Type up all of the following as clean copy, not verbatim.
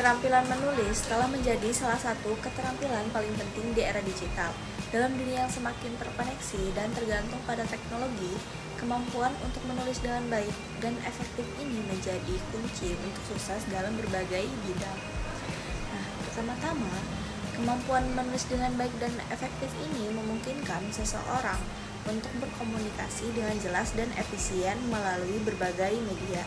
Keterampilan menulis telah menjadi salah satu keterampilan paling penting di era digital. Dalam dunia yang semakin terkoneksi dan tergantung pada teknologi, kemampuan untuk menulis dengan baik dan efektif ini menjadi kunci untuk sukses dalam berbagai bidang. Nah, pertama-tama, kemampuan menulis dengan baik dan efektif ini memungkinkan seseorang untuk berkomunikasi dengan jelas dan efisien melalui berbagai media.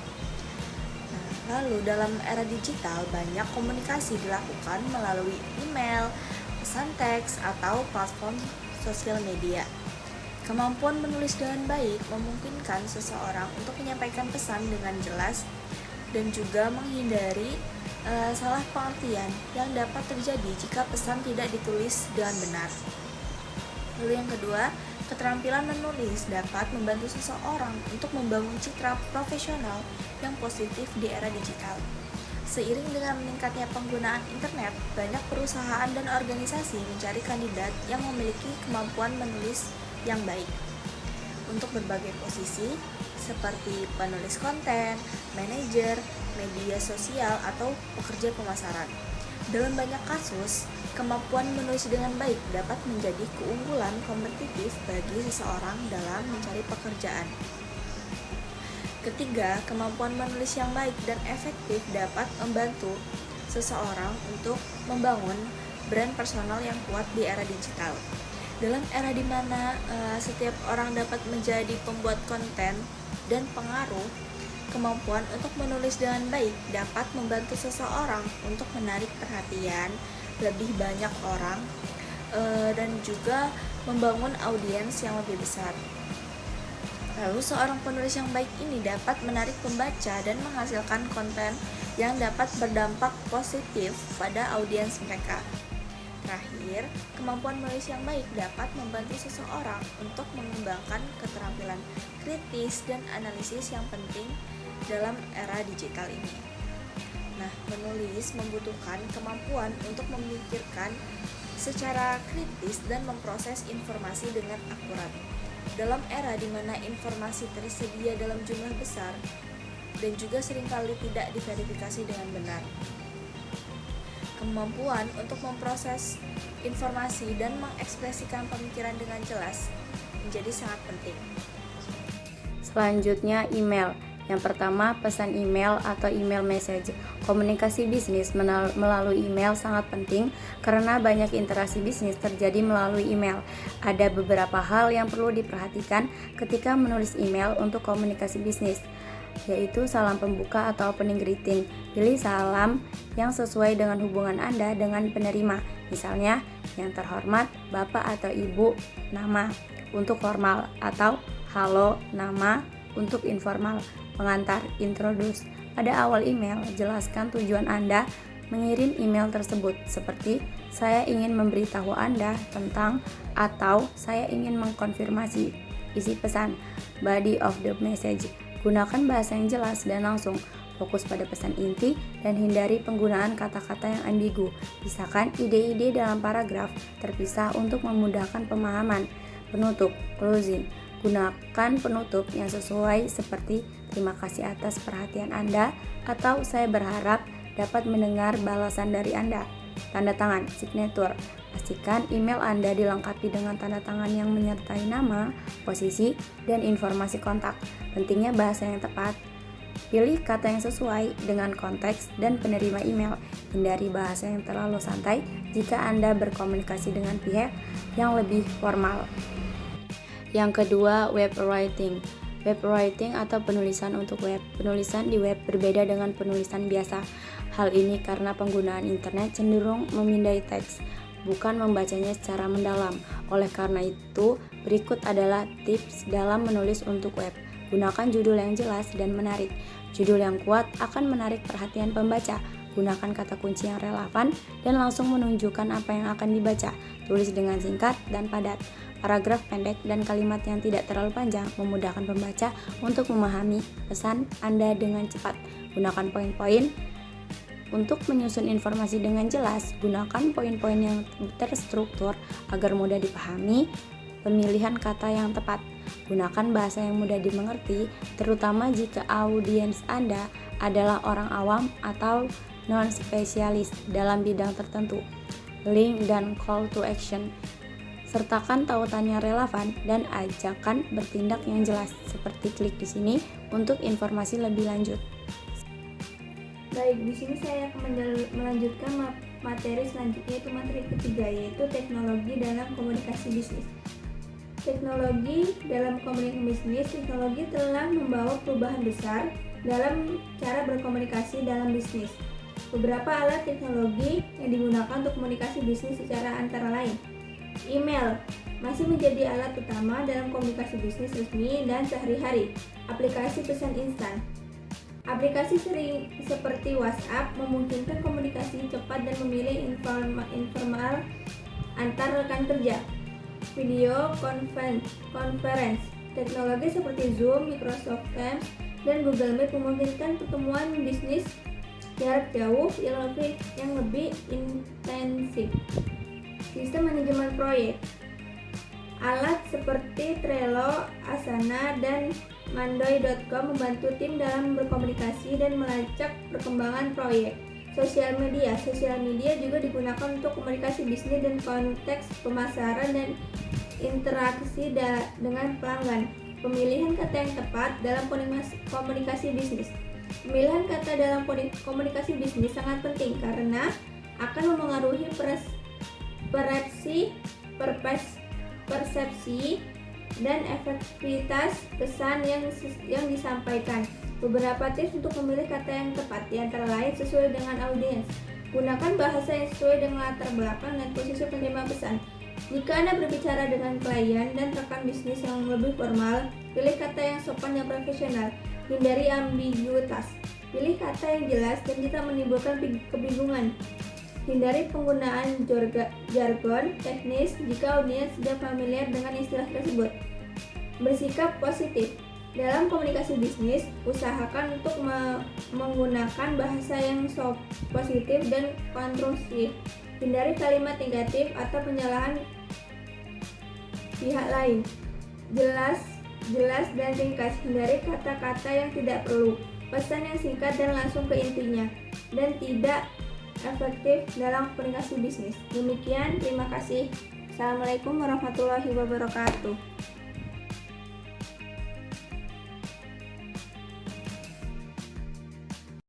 Lalu dalam era digital banyak komunikasi dilakukan melalui email, pesan teks, atau platform sosial media. Kemampuan menulis dengan baik memungkinkan seseorang untuk menyampaikan pesan dengan jelas dan juga menghindari salah pengertian yang dapat terjadi jika pesan tidak ditulis dengan benar. Lalu yang kedua, keterampilan menulis dapat membantu seseorang untuk membangun citra profesional yang positif di era digital. Seiring dengan meningkatnya penggunaan internet, banyak perusahaan dan organisasi mencari kandidat yang memiliki kemampuan menulis yang baik untuk berbagai posisi seperti penulis konten, manajer, media sosial, atau pekerja pemasaran. Dalam banyak kasus, kemampuan menulis dengan baik dapat menjadi keunggulan kompetitif bagi seseorang dalam mencari pekerjaan. Ketiga, kemampuan menulis yang baik dan efektif dapat membantu seseorang untuk membangun brand personal yang kuat di era digital. Dalam era di mana setiap orang dapat menjadi pembuat konten dan pengaruh, kemampuan untuk menulis dengan baik dapat membantu seseorang untuk menarik perhatian lebih banyak orang dan juga membangun audiens yang lebih besar. Lalu seorang penulis yang baik ini dapat menarik pembaca dan menghasilkan konten yang dapat berdampak positif pada audiens mereka. Terakhir, kemampuan menulis yang baik dapat membantu seseorang untuk mengembangkan keterampilan kritis dan analisis yang penting dalam era digital ini. Nah, menulis membutuhkan kemampuan untuk memikirkan secara kritis dan memproses informasi dengan akurat. Dalam era di mana informasi tersedia dalam jumlah besar dan juga seringkali tidak diverifikasi dengan benar, kemampuan untuk memproses informasi dan mengekspresikan pemikiran dengan jelas menjadi sangat penting. Selanjutnya, email. Yang pertama, pesan email atau email message. Komunikasi bisnis melalui email sangat penting karena banyak interaksi bisnis terjadi melalui email. Ada beberapa hal yang perlu diperhatikan ketika menulis email untuk komunikasi bisnis, yaitu salam pembuka atau opening greeting. Pilih salam yang sesuai dengan hubungan Anda dengan penerima. Misalnya, yang terhormat, Bapak atau Ibu, nama untuk formal, atau halo, nama untuk informal. Pengantar, introduce. Pada awal email, jelaskan tujuan Anda mengirim email tersebut, seperti saya ingin memberitahu Anda tentang, atau saya ingin mengkonfirmasi isi pesan. Body of the message. Gunakan bahasa yang jelas dan langsung. Fokus pada pesan inti dan hindari penggunaan kata-kata yang ambigu. Pisahkan ide-ide dalam paragraf terpisah untuk memudahkan pemahaman. Penutup, closing. Gunakan penutup yang sesuai seperti terima kasih atas perhatian Anda atau saya berharap dapat mendengar balasan dari Anda. Tanda tangan, signature. Pastikan email Anda dilengkapi dengan tanda tangan yang menyertai nama, posisi, dan informasi kontak. Pentingnya bahasa yang tepat. Pilih kata yang sesuai dengan konteks dan penerima email. Hindari bahasa yang terlalu santai jika Anda berkomunikasi dengan pihak yang lebih formal. Yang kedua, web writing. Web writing atau penulisan untuk web. Penulisan di web berbeda dengan penulisan biasa. Hal ini karena penggunaan internet cenderung memindai teks, bukan membacanya secara mendalam. Oleh karena itu, berikut adalah tips dalam menulis untuk web. Gunakan judul yang jelas dan menarik. Judul yang kuat akan menarik perhatian pembaca. Gunakan kata kunci yang relevan dan langsung menunjukkan apa yang akan dibaca. Tulis dengan singkat dan padat. Paragraf pendek dan kalimat yang tidak terlalu panjang memudahkan pembaca untuk memahami pesan Anda dengan cepat. Gunakan poin-poin untuk menyusun informasi dengan jelas. Gunakan poin-poin yang terstruktur agar mudah dipahami. Pemilihan kata yang tepat. Gunakan bahasa yang mudah dimengerti, terutama jika audiens Anda adalah orang awam atau non-spesialis dalam bidang tertentu. Link dan call to action. Sertakan tautan yang relevan dan ajakan bertindak yang jelas, seperti klik di sini untuk informasi lebih lanjut. Baik, di sini saya akan melanjutkan materi selanjutnya, yaitu materi ketiga, yaitu teknologi dalam komunikasi bisnis. Teknologi dalam komunikasi bisnis. Teknologi telah membawa perubahan besar dalam cara berkomunikasi dalam bisnis. Beberapa alat teknologi yang digunakan untuk komunikasi bisnis secara antara lain: email masih menjadi alat utama dalam komunikasi bisnis resmi dan sehari-hari. Aplikasi pesan instan. Aplikasi seperti WhatsApp memungkinkan komunikasi cepat dan memilih informal antar rekan kerja. Video conference. Teknologi seperti Zoom, Microsoft Teams, dan Google Meet memungkinkan pertemuan bisnis jarak jauh yang lebih intensif. Sistem manajemen proyek. Alat seperti Trello, Asana, dan Mandoy.com membantu tim dalam berkomunikasi dan melacak perkembangan proyek. Sosial media juga digunakan untuk komunikasi bisnis dan konteks pemasaran dan interaksi dengan pelanggan. Pemilihan kata yang tepat dalam komunikasi bisnis. Pemilihan kata dalam komunikasi bisnis sangat penting karena akan memengaruhi persepsi dan efektivitas pesan yang disampaikan. Beberapa tips untuk memilih kata yang tepat, di antara lain sesuai dengan audiens. Gunakan bahasa yang sesuai dengan latar belakang dan posisi penerima pesan. Jika Anda berbicara dengan klien dan rekan bisnis yang lebih formal, pilih kata yang sopan dan profesional. Hindari ambiguitas. Pilih kata yang jelas dan tidak menimbulkan kebingungan. Hindari penggunaan jargon teknis jika audiens sudah familiar dengan istilah tersebut. Bersikap positif. Dalam komunikasi bisnis, usahakan untuk menggunakan bahasa yang positif dan konstruktif. Hindari kalimat negatif atau penyalahan pihak lain. Jelas dan ringkas. Hindari kata-kata yang tidak perlu. Pesan yang singkat dan langsung ke intinya, dan tidak efektif dalam komunikasi bisnis. Demikian, terima kasih. Assalamualaikum warahmatullahi wabarakatuh.